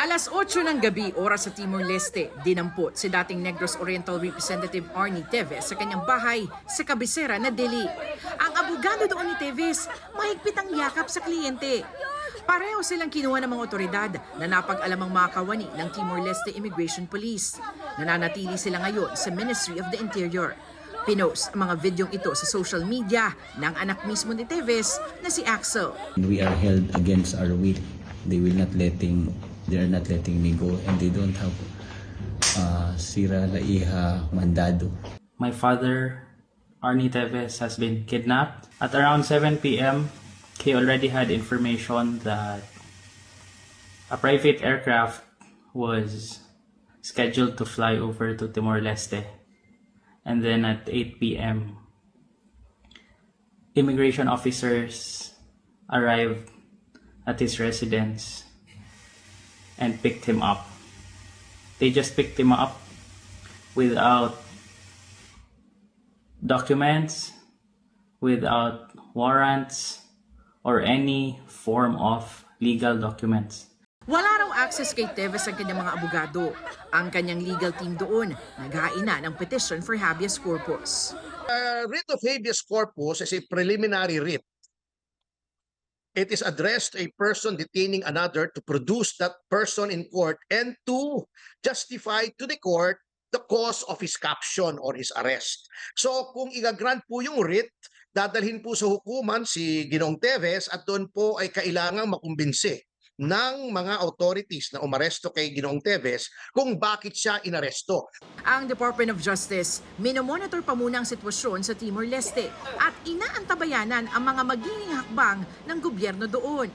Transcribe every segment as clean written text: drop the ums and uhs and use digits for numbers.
Alas 8 ng gabi, oras sa Timor-Leste, dinampot si dating Negros Oriental Representative Arnie Teves sa kanyang bahay sa kabisera na Dili. Ang abogado doon ni Teves, mahigpit ang yakap sa kliyente. Pareho silang kinuha ng mga otoridad na napag-alamang mga kawani ng Timor-Leste Immigration Police. Nananatili sila ngayon sa Ministry of the Interior. Pinost ang mga videong ito sa social media ng anak mismo ni Teves na si Axel. We are held against our will. They are not letting me go, and they don't have sira laiha mandado. My father, Arnie Teves, has been kidnapped. At around 7 p.m., he already had information that a private aircraft was scheduled to fly over to Timor-Leste. And then at 8 p.m., immigration officers arrived at his residence and picked him up. They just picked him up without documents, without warrants, or any form of legal documents. Wala raw access kay Teves ang kanyang mga abogado. Ang kanyang legal team doon, naghain na ng petition for habeas corpus. Writ of habeas corpus is a preliminary writ. It is addressed to a person detaining another to produce that person in court and to justify to the court the cause of his caption or his arrest. So kung i-grant po yung writ, dadalhin po sa hukuman si Ginoong Teves at doon po ay kailangang makumbinsi ng mga authorities na umaresto kay Ginoong Teves kung bakit siya inaresto. Ang Department of Justice, minomonitor pa muna ang sitwasyon sa Timor-Leste at inaantabayanan ang mga magiging hakbang ng gobyerno doon.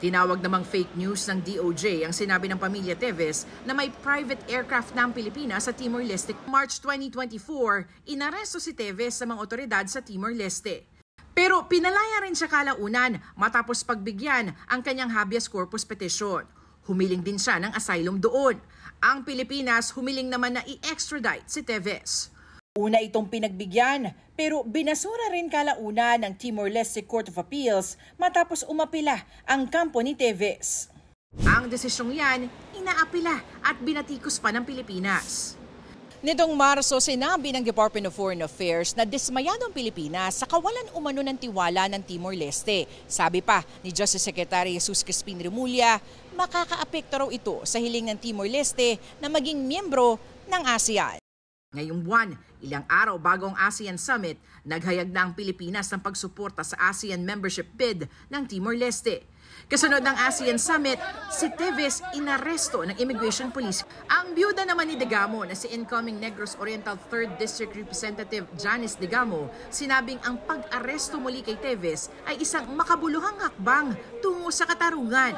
Tinawag namang fake news ng DOJ ang sinabi ng pamilya Teves na may private aircraft ng Pilipinas sa Timor-Leste. March 2024, inaresto si Teves sa mga otoridad sa Timor-Leste. Pero pinalaya rin siya kalaunan matapos pagbigyan ang kanyang habeas corpus petition. Humiling din siya ng asylum doon. Ang Pilipinas humiling naman na i-extradite si Teves. Una itong pinagbigyan pero binasura rin kalaunan ng Timor-Leste Court of Appeals matapos umapila ang kampo ni Teves. Ang desisyong yan, inaapila at binatikos pa ng Pilipinas. Nitong Marso, sinabi ng Department of Foreign Affairs na dismayado ang Pilipinas sa kawalan umano ng tiwala ng Timor-Leste. Sabi pa ni Justice Secretary Jesus Crispin Remulla, makakaapekto raw ito sa hiling ng Timor-Leste na maging miyembro ng ASEAN. Ngayong buwan, ilang araw bago ang ASEAN Summit, naghayag na ang Pilipinas ng pagsuporta sa ASEAN membership bid ng Timor-Leste. Kasunod ng ASEAN Summit, si Teves inaresto ng Immigration Police. Ang biyuda naman ni Degamo na si incoming Negros Oriental 3rd District Representative Janice Degamo, sinabing ang pag-aresto muli kay Teves ay isang makabuluhang hakbang tungo sa katarungan.